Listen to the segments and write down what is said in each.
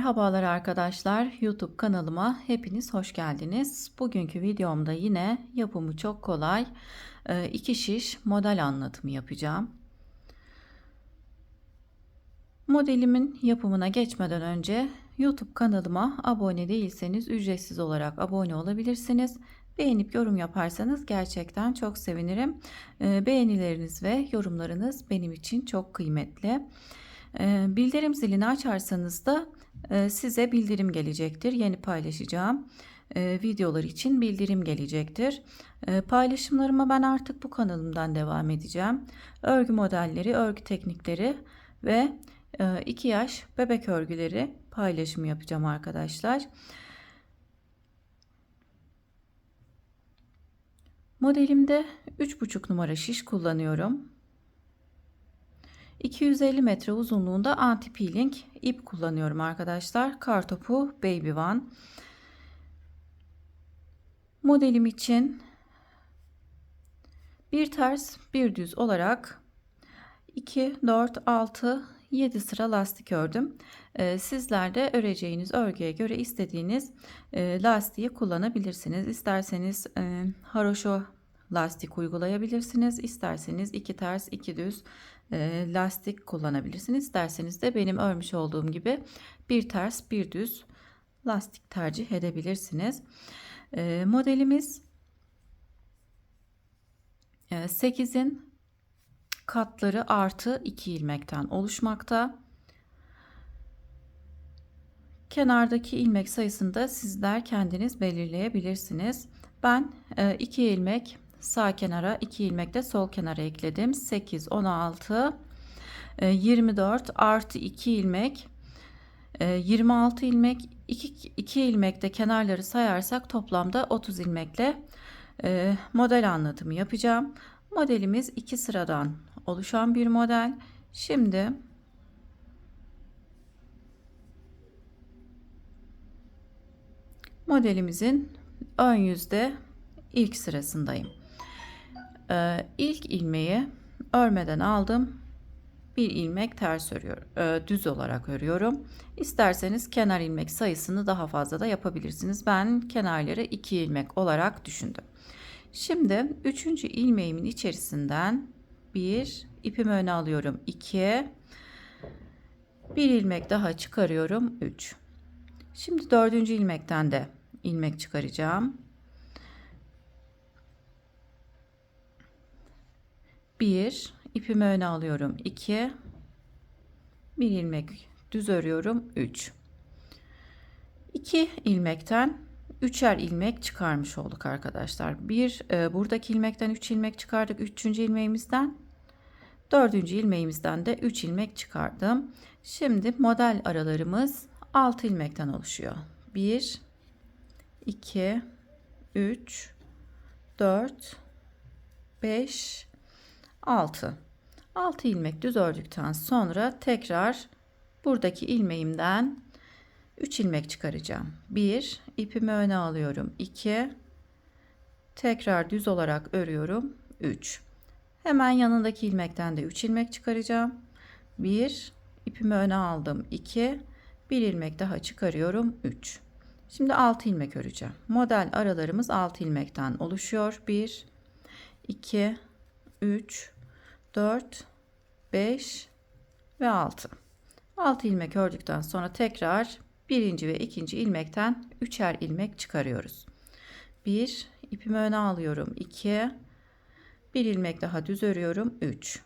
Merhabalar arkadaşlar, YouTube kanalıma hepiniz hoş geldiniz. Bugünkü videomda yine yapımı çok kolay iki şiş model anlatımı yapacağım. Modelimin yapımına geçmeden önce YouTube kanalıma abone değilseniz ücretsiz olarak abone olabilirsiniz. Beğenip yorum yaparsanız gerçekten çok sevinirim. Beğenileriniz ve yorumlarınız benim için çok kıymetli. Bildirim zilini açarsanız da size bildirim gelecektir. Yeni paylaşacağım videolar için bildirim gelecektir. Paylaşımlarıma ben artık bu kanalımdan devam edeceğim. Örgü modelleri, örgü teknikleri ve 2 yaş bebek örgüleri paylaşımı yapacağım arkadaşlar. Modelimde 3,5 numara şiş kullanıyorum. 250 metre uzunluğunda anti peeling ip kullanıyorum arkadaşlar. Kartopu Baby One. Modelim için bir ters bir düz olarak 2, 4, 6, 7 sıra lastik ördüm. Sizler de öreceğiniz örgüye göre istediğiniz lastiği kullanabilirsiniz. İsterseniz haroşo lastik uygulayabilirsiniz. İsterseniz 2 ters 2 düz lastik kullanabilirsiniz. İsterseniz de benim örmüş olduğum gibi bir ters bir düz lastik tercih edebilirsiniz. Modelimiz 8'in katları artı 2 ilmekten oluşmakta. Kenardaki ilmek sayısını da sizler kendiniz belirleyebilirsiniz. Ben 2 ilmek sağ kenara, 2 ilmek de sol kenara ekledim. 8, 16, 24 artı 2 ilmek, 26 ilmek, 2 ilmek de kenarları sayarsak toplamda 30 ilmekle model anlatımı yapacağım. Modelimiz 2 sıradan oluşan bir model. Şimdi modelimizin ön yüzde ilk sırasındayım. İlk ilmeği örmeden aldım. Bir ilmek ters örüyorum. Düz olarak örüyorum. İsterseniz kenar ilmek sayısını daha fazla da yapabilirsiniz. Ben kenarları 2 ilmek olarak düşündüm. Şimdi 3. ilmeğimin içerisinden bir ipimi öne alıyorum. 2, bir ilmek daha çıkarıyorum. 3. Şimdi 4. ilmekten de ilmek çıkaracağım. 1, ipimi öne alıyorum. 2, bir ilmek düz örüyorum. 3. 2 ilmekten 3'er ilmek çıkarmış olduk arkadaşlar. Buradaki ilmekten 3 ilmek çıkardık. 3. ilmeğimizden 4. ilmeğimizden de 3 ilmek çıkardım. Şimdi model aralarımız 6 ilmekten oluşuyor. 1, 2, 3, 4, 5, 6. 6 ilmek düz ördükten sonra tekrar buradaki ilmeğimden 3 ilmek çıkaracağım. 1, ipimi öne alıyorum. 2, tekrar düz olarak örüyorum. 3. Hemen yanındaki ilmekten de 3 ilmek çıkaracağım. 1, ipimi öne aldım. 2, bir ilmek daha çıkarıyorum. 3. Şimdi 6 ilmek öreceğim. Model aralarımız 6 ilmekten oluşuyor. 1, 2, 3, 4, 5 ve 6. 6 ilmek ördükten sonra tekrar birinci ve ikinci ilmekten 3'er ilmek çıkarıyoruz. 1, ipimi öne alıyorum. 2, bir ilmek daha düz örüyorum. 3.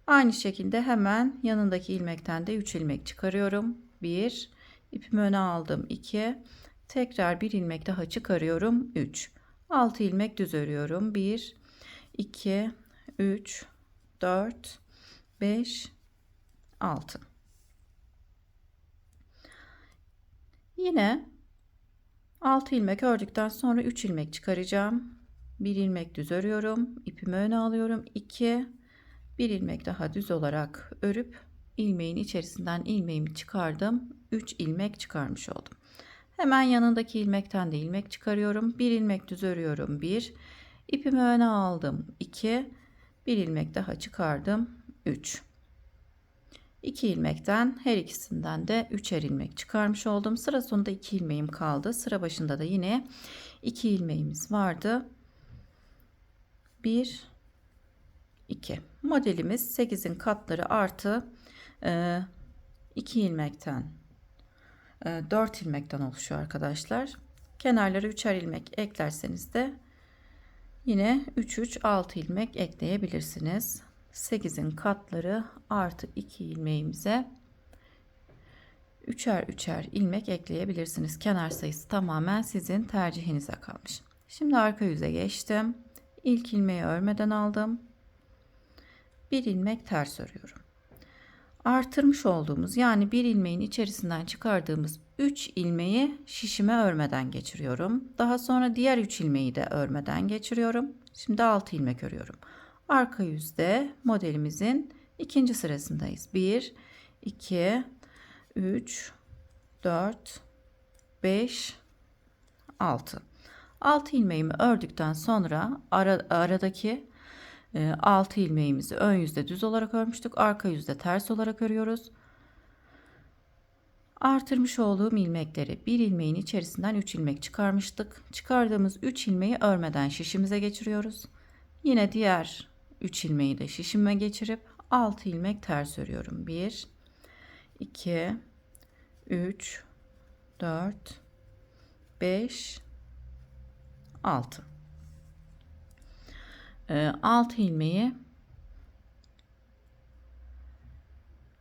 Aynı şekilde hemen yanındaki ilmekten de 3 ilmek çıkarıyorum. 1, ipimi öne aldım. 2, tekrar bir ilmek daha çıkarıyorum. 3. 6 ilmek düz örüyorum. 1, 2, 3, 4, 5, 6. Yine 6 ilmek ördükten sonra 3 ilmek çıkaracağım. 1 ilmek düz örüyorum. İpimi öne alıyorum. 2, bir ilmek daha düz olarak örüp ilmeğin içerisinden ilmeğimi çıkardım. 3 ilmek çıkarmış oldum. Hemen yanındaki ilmekten de ilmek çıkarıyorum. 1 ilmek düz örüyorum. 1, ipimi öne aldım. 2, bir ilmek daha çıkardım. 3. 2 ilmekten her ikisinden de 3'er ilmek çıkarmış oldum. Sıra sonunda 2 ilmeğim kaldı. Sıra başında da yine 2 ilmeğimiz vardı. 1 2. Modelimiz 8'in katları artı 2 ilmekten 4 ilmekten oluşuyor arkadaşlar. Kenarlara 3'er ilmek eklerseniz de yine 3 3 6 ilmek ekleyebilirsiniz. 8'in katları artı 2 ilmeğimize 3'er 3'er ilmek ekleyebilirsiniz. Kenar sayısı tamamen sizin tercihinize kalmış. Şimdi arka yüze geçtim. İlk ilmeği örmeden aldım. Bir ilmek ters örüyorum. Artırmış olduğumuz, yani bir ilmeğin içerisinden çıkardığımız 3 ilmeği şişime örmeden geçiriyorum. Daha sonra diğer 3 ilmeği de örmeden geçiriyorum. Şimdi 6 ilmek örüyorum. Arka yüzde modelimizin ikinci sırasındayız. 1 2 3 4 5 6. 6 ilmeğimi ördükten sonra aradaki 6 ilmeğimizi ön yüzde düz olarak örmüştük. Arka yüzde ters olarak örüyoruz. Artırmış olduğum ilmekleri, bir ilmeğin içerisinden 3 ilmek çıkarmıştık. Çıkardığımız 3 ilmeği örmeden şişimize geçiriyoruz. Yine diğer 3 ilmeği de şişime geçirip 6 ilmek ters örüyorum. 1 2 3 4 5 6. 6 ilmeği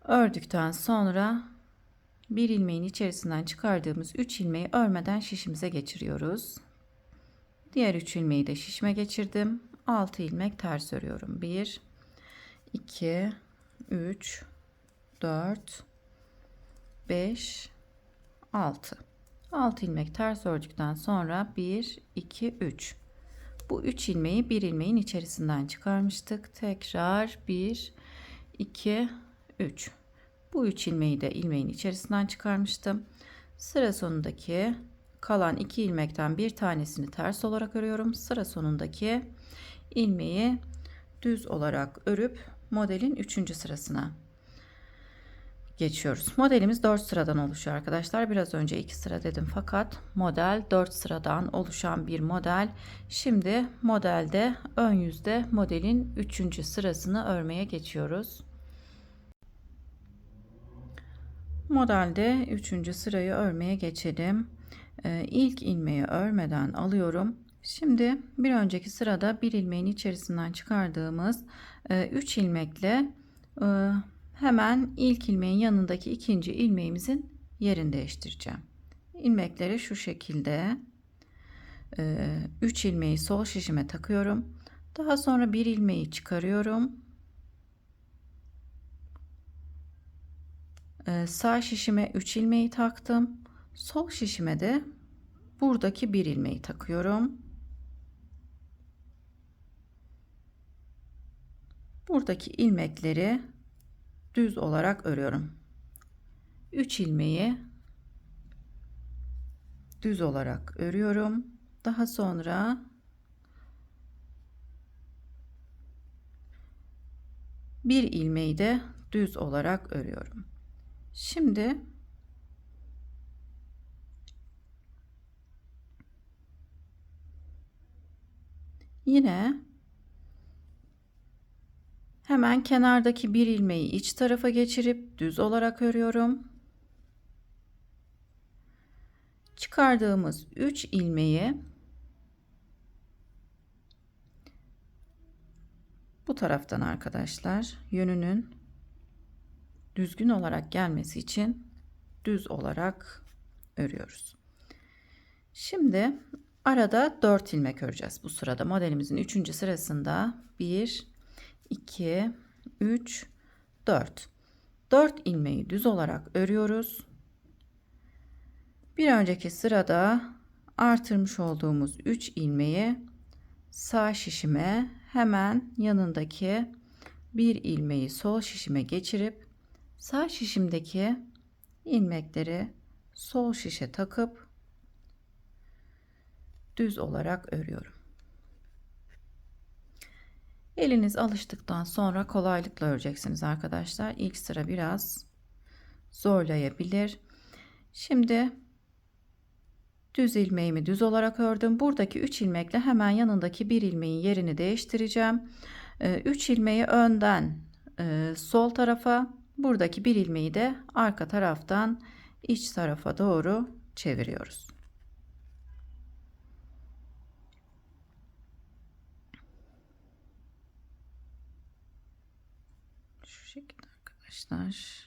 ördükten sonra bir ilmeğin içerisinden çıkardığımız 3 ilmeği örmeden şişimize geçiriyoruz. Diğer 3 ilmeği de şişime geçirdim. 6 ilmek ters örüyorum. 1 2 3 4 5 6. 6 ilmek ters ördükten sonra 1 2 3. Bu 3 ilmeği bir ilmeğin içerisinden çıkarmıştık. Tekrar 1 2 3. Bu 3 ilmeği de ilmeğin içerisinden çıkarmıştım. Sıra sonundaki kalan 2 ilmekten bir tanesini ters olarak örüyorum. Sıra sonundaki ilmeği düz olarak örüp modelin 3. sırasına geçiyoruz. Modelimiz 4 sıradan oluşuyor arkadaşlar. Biraz önce 2 sıra dedim fakat model 4 sıradan oluşan bir model. Şimdi modelde ön yüzde modelin 3. sırasını örmeye geçiyoruz. Modelde 3. sırayı örmeye geçelim. İlk ilmeği örmeden alıyorum. Şimdi bir önceki sırada bir ilmeğin içerisinden çıkardığımız 3 ilmekle hemen ilk ilmeğin yanındaki ikinci ilmeğimizin yerini değiştireceğim. İlmekleri şu şekilde 3 ilmeği sol şişime takıyorum. Daha sonra bir ilmeği çıkarıyorum. Sağ şişime 3 ilmeği taktım. Sol şişime de buradaki bir ilmeği takıyorum. Buradaki ilmekleri düz olarak örüyorum. 3 ilmeği düz olarak örüyorum. Daha sonra bir ilmeği de düz olarak örüyorum. Şimdi yine hemen kenardaki bir ilmeği iç tarafa geçirip düz olarak örüyorum. Çıkardığımız 3 ilmeği bu taraftan arkadaşlar, yönünün düzgün olarak gelmesi için düz olarak örüyoruz. Şimdi arada 4 ilmek öreceğiz. Bu sırada modelimizin 3. sırasında 1 2 3 4. 4 ilmeği düz olarak örüyoruz. Bir önceki sırada artırmış olduğumuz 3 ilmeği sağ şişime, hemen yanındaki bir ilmeği sol şişime geçirip sağ şişimdeki ilmekleri sol şişe takıp düz olarak örüyorum. Eliniz alıştıktan sonra kolaylıkla öreceksiniz arkadaşlar. İlk sıra biraz zorlayabilir. Şimdi düz ilmeğimi düz olarak ördüm. Buradaki 3 ilmekle hemen yanındaki bir ilmeğin yerini değiştireceğim. 3 ilmeği önden sol tarafa, buradaki bir ilmeği de arka taraftan iç tarafa doğru çeviriyoruz. Şu şekilde arkadaşlar.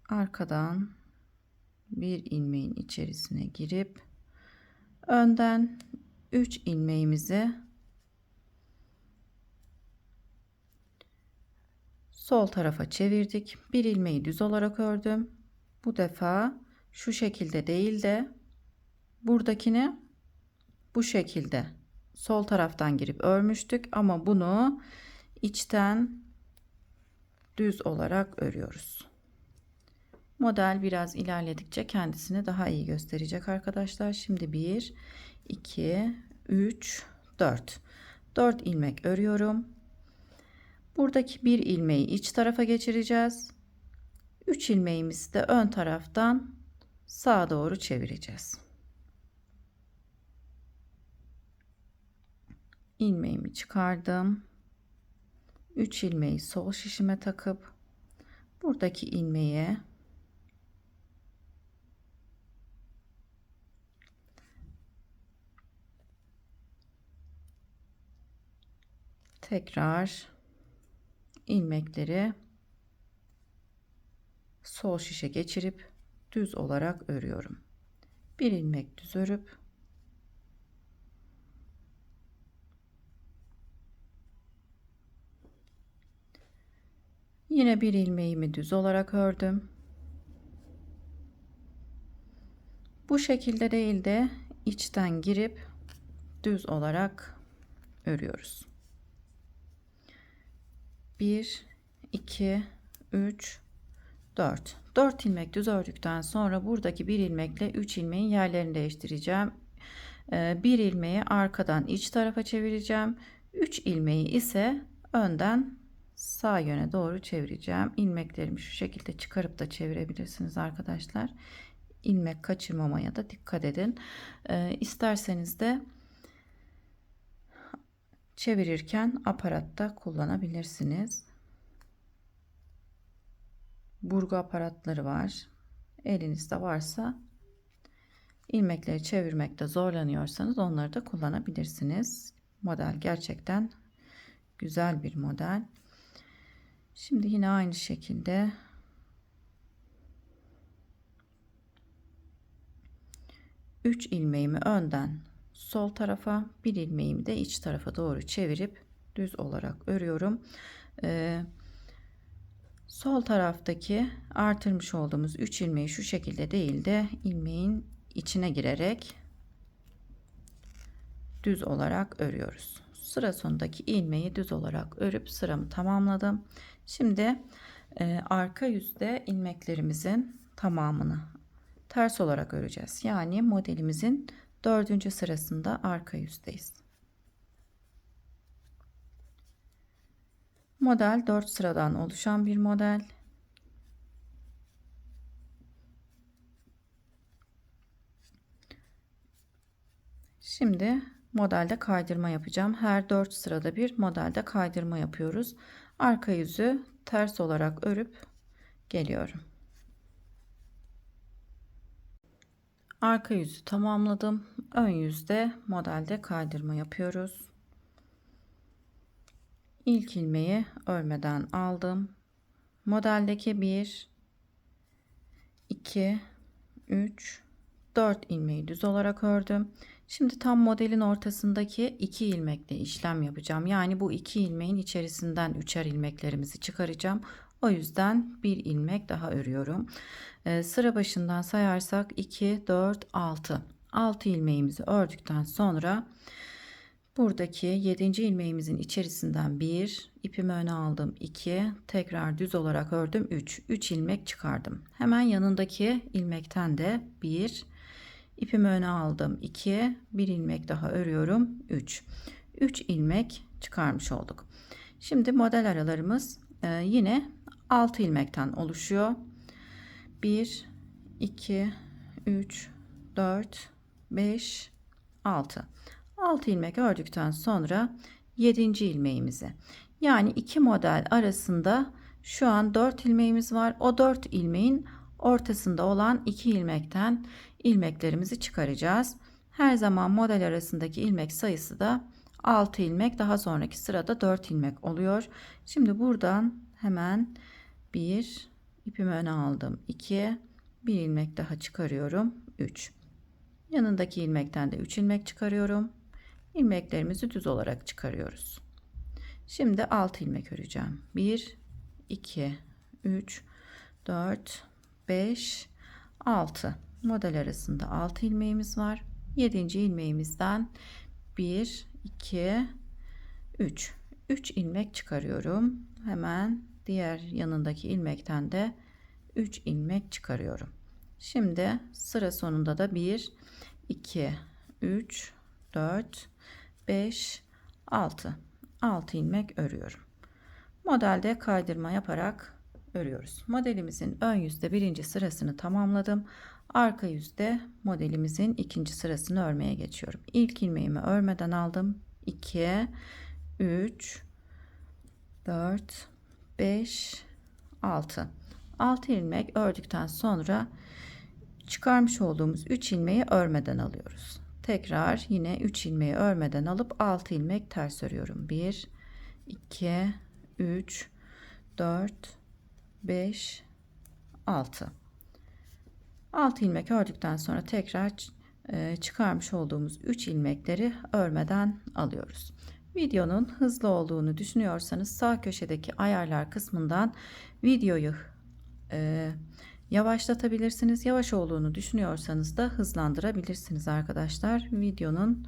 Arkadan bir ilmeğin içerisine girip önden 3 ilmeğimizi sol tarafa çevirdik. Bir ilmeği düz olarak ördüm. Bu defa şu şekilde değil de buradakini bu şekilde sol taraftan girip örmüştük ama bunu içten düz olarak örüyoruz. Model biraz ilerledikçe kendisini daha iyi gösterecek arkadaşlar. Şimdi 1, 2, 3, 4. 4 ilmek örüyorum. Buradaki bir ilmeği iç tarafa geçireceğiz. 3 ilmeğimizi de ön taraftan sağa doğru çevireceğiz. İlmeğimi çıkardım. 3 ilmeği sol şişime takıp buradaki ilmeğe tekrar ilmekleri sol şişe geçirip düz olarak örüyorum. Bir ilmek düz örüp yine bir ilmeğimi düz olarak ördüm. Bu şekilde değil de içten girip düz olarak örüyoruz. 1, 2, 3, 4. 4 ilmek düz ördükten sonra buradaki bir ilmekle 3 ilmeğin yerlerini değiştireceğim. Bir ilmeği arkadan iç tarafa çevireceğim. 3 ilmeği ise önden sağ yöne doğru çevireceğim. İlmeklerimi şu şekilde çıkarıp da çevirebilirsiniz arkadaşlar. İlmek kaçırmamaya da dikkat edin. İsterseniz de çevirirken aparatta kullanabilirsiniz. Burgu aparatları var. Elinizde varsa ilmekleri çevirmekte zorlanıyorsanız onları da kullanabilirsiniz. Model gerçekten güzel bir model. Şimdi yine aynı şekilde üç ilmeğimi önden sol tarafa, bir ilmeğimi de iç tarafa doğru çevirip düz olarak örüyorum. Sol taraftaki artırmış olduğumuz 3 ilmeği şu şekilde değil de ilmeğin içine girerek düz olarak örüyoruz. Sıra sonundaki ilmeği düz olarak örüp sıramı tamamladım. Şimdi arka yüzde ilmeklerimizin tamamını ters olarak öreceğiz. Yani modelimizin 4. sırasında arka yüzdeyiz. Model 4 sıradan oluşan bir model. Şimdi modelde kaydırma yapacağım. Her 4 sırada bir modelde kaydırma yapıyoruz. Arka yüzü ters olarak örüp geliyorum. Arka yüzü tamamladım. Ön yüzde modelde kaydırma yapıyoruz. İlk ilmeği örmeden aldım. Modeldeki 1, 2, 3, 4 ilmeği düz olarak ördüm. Şimdi tam modelin ortasındaki 2 ilmekle işlem yapacağım. Yani bu 2 ilmeğin içerisinden 3'er ilmeklerimizi çıkaracağım. O yüzden bir ilmek daha örüyorum. Sıra başından sayarsak 2, 4, 6. 6 ilmeğimizi ördükten sonra buradaki 7. ilmeğimizin içerisinden 1 ipimi öne aldım, 2 tekrar düz olarak ördüm, 3 ilmek çıkardım. Hemen yanındaki ilmekten de 1 ipimi öne aldım, 2 bir ilmek daha örüyorum, 3 ilmek çıkarmış olduk. Şimdi model aralarımız yine 6 ilmekten oluşuyor. 1, 2, 3, 4, 5, 6. 6 ilmek ördükten sonra 7. ilmeğimizi, yani iki model arasında şu an 4 ilmeğimiz var. O 4 ilmeğin ortasında olan 2 ilmekten ilmeklerimizi çıkaracağız. Her zaman model arasındaki ilmek sayısı da 6 ilmek, daha sonraki sırada 4 ilmek oluyor. Şimdi buradan hemen 1 ipimi öne aldım, 2, bir ilmek daha çıkarıyorum, 3. Yanındaki ilmekten de 3 ilmek çıkarıyorum. İlmeklerimizi düz olarak çıkarıyoruz. Şimdi 6 ilmek öreceğim. 1, 2, 3, 4, 5, 6. Model arasında 6 ilmeğimiz var. 7. ilmeğimizden 1, 2, 3. 3 ilmek çıkarıyorum. Hemen diğer yanındaki ilmekten de 3 ilmek çıkarıyorum. Şimdi sıra sonunda da 1, 2, 3, 4, 5, 6. 6 ilmek örüyorum. Modelde kaydırma yaparak örüyoruz. Modelimizin ön yüzde birinci sırasını tamamladım. Arka yüzde modelimizin ikinci sırasını örmeye geçiyorum. İlk ilmeğimi örmeden aldım. 2, 3, 4, 5, 6. 6 ilmek ördükten sonra çıkarmış olduğumuz 3 ilmeği örmeden alıyoruz. Tekrar yine 3 ilmeği örmeden alıp 6 ilmek ters örüyorum. 1, 2, 3, 4, 5, 6. 6 ilmek ördükten sonra tekrar çıkarmış olduğumuz 3 ilmekleri örmeden alıyoruz. Videonun hızlı olduğunu düşünüyorsanız sağ köşedeki ayarlar kısmından videoyu yavaşlatabilirsiniz. Yavaş olduğunu düşünüyorsanız da hızlandırabilirsiniz arkadaşlar. Videonun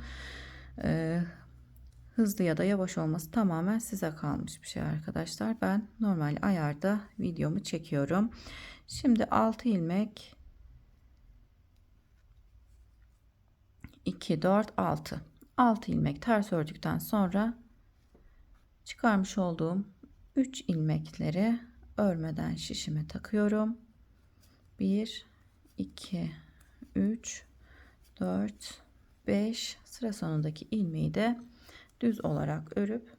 hızlı ya da yavaş olması tamamen size kalmış bir şey arkadaşlar. Ben normal ayarda videomu çekiyorum. Şimdi 6 ilmek, 2, 4, 6. 6 ilmek ters ördükten sonra çıkarmış olduğum 3 ilmekleri örmeden şişime takıyorum. 1, 2, 3, 4, 5. Sıra sonundaki ilmeği de düz olarak örüp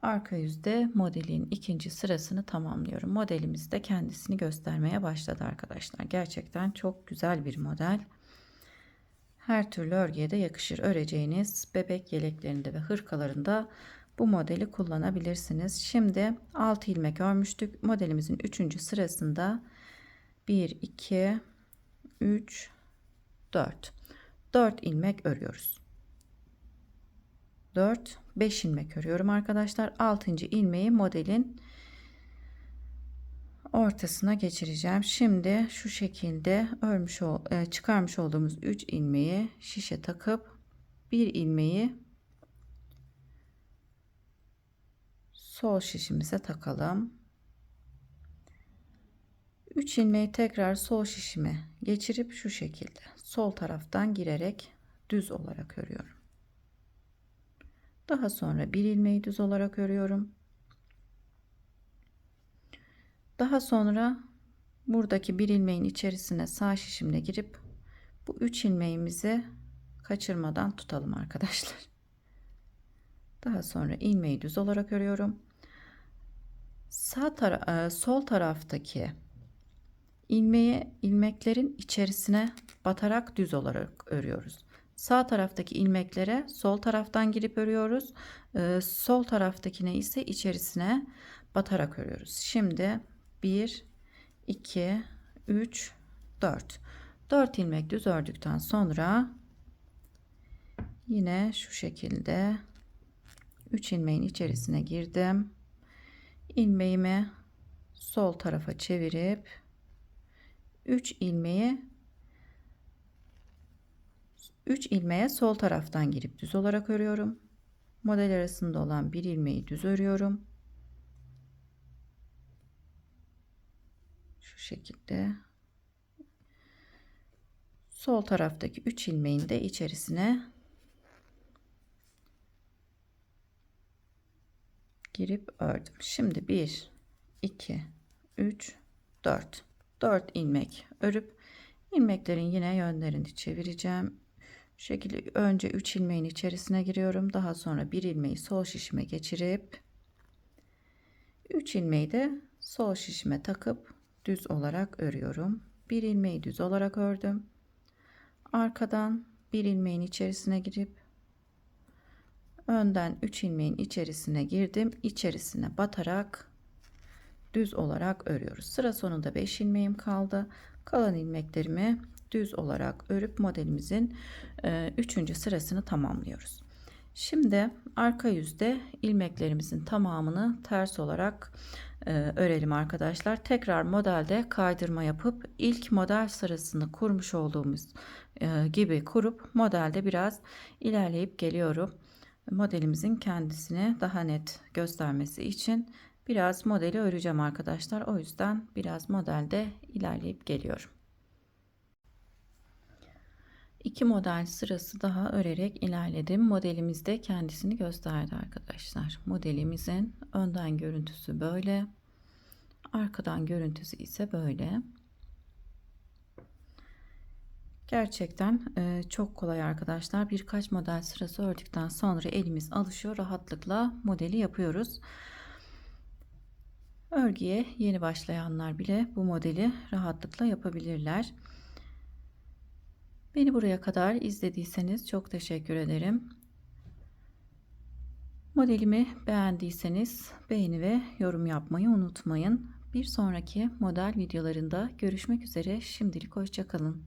arka yüzde modelin ikinci sırasını tamamlıyorum. Modelimiz de kendisini göstermeye başladı arkadaşlar. Gerçekten çok güzel bir model. Her türlü örgüye de yakışır. Öreceğiniz bebek yeleklerinde ve hırkalarında bu modeli kullanabilirsiniz. Şimdi 6 ilmek örmüştük. Modelimizin 3. sırasında 1, 2, 3, 4. 4 ilmek örüyoruz. 4, 5 ilmek örüyorum arkadaşlar. 6. ilmeği modelin ortasına geçireceğim. Şimdi şu şekilde çıkarmış olduğumuz 3 ilmeği şişe takıp bir ilmeği sol şişimize takalım. 3 ilmeği tekrar sol şişime geçirip şu şekilde sol taraftan girerek düz olarak örüyorum. Daha sonra bir ilmeği düz olarak örüyorum. Daha sonra buradaki bir ilmeğin içerisine sağ şişimle girip bu 3 ilmeğimizi kaçırmadan tutalım arkadaşlar. Daha sonra ilmeği düz olarak örüyorum. Sol taraftaki ilmeklerin içerisine batarak düz olarak örüyoruz. Sağ taraftaki ilmeklere sol taraftan girip örüyoruz. Sol taraftakine ise içerisine batarak örüyoruz. Şimdi 1, 2, 3, 4. 4 ilmek düz ördükten sonra yine şu şekilde 3 ilmeğin içerisine girdim. İlmeğimi sol tarafa çevirip 3 ilmeğe sol taraftan girip düz olarak örüyorum. Model arasında olan bir ilmeği düz örüyorum. Şu şekilde sol taraftaki 3 ilmeğin de içerisine girip ördüm. Şimdi 1 2 3 4 4 ilmek örüp ilmeklerin yine yönlerini çevireceğim. Şu şekilde önce 3 ilmeğin içerisine giriyorum. Daha sonra bir ilmeği sol şişime geçirip 3 ilmeği de sol şişime takıp düz olarak örüyorum. Bir ilmeği düz olarak ördüm. Arkadan bir ilmeğin içerisine girip önden 3 ilmeğin içerisine girdim. İçerisine batarak düz olarak örüyoruz. Sıra sonunda 5 ilmeğim kaldı. Kalan ilmeklerimi düz olarak örüp modelimizin 3. sırasını tamamlıyoruz. Şimdi arka yüzde ilmeklerimizin tamamını ters olarak örelim arkadaşlar. Tekrar modelde kaydırma yapıp ilk model sırasını kurmuş olduğumuz gibi kurup modelde biraz ilerleyip geliyorum. Modelimizin kendisini daha net göstermesi için biraz modeli öreceğim arkadaşlar. O yüzden biraz modelde ilerleyip geliyorum. 2 model sırası daha örerek ilerledim. Modelimiz de kendisini gösterdi arkadaşlar. Modelimizin önden görüntüsü böyle. Arkadan görüntüsü ise böyle. Gerçekten çok kolay arkadaşlar. Birkaç model sırası ördükten sonra elimiz alışıyor. Rahatlıkla modeli yapıyoruz. Örgüye yeni başlayanlar bile bu modeli rahatlıkla yapabilirler. Beni buraya kadar izlediyseniz çok teşekkür ederim. Modelimi beğendiyseniz beğeni ve yorum yapmayı unutmayın. Bir sonraki model videolarında görüşmek üzere. Şimdilik hoşça kalın.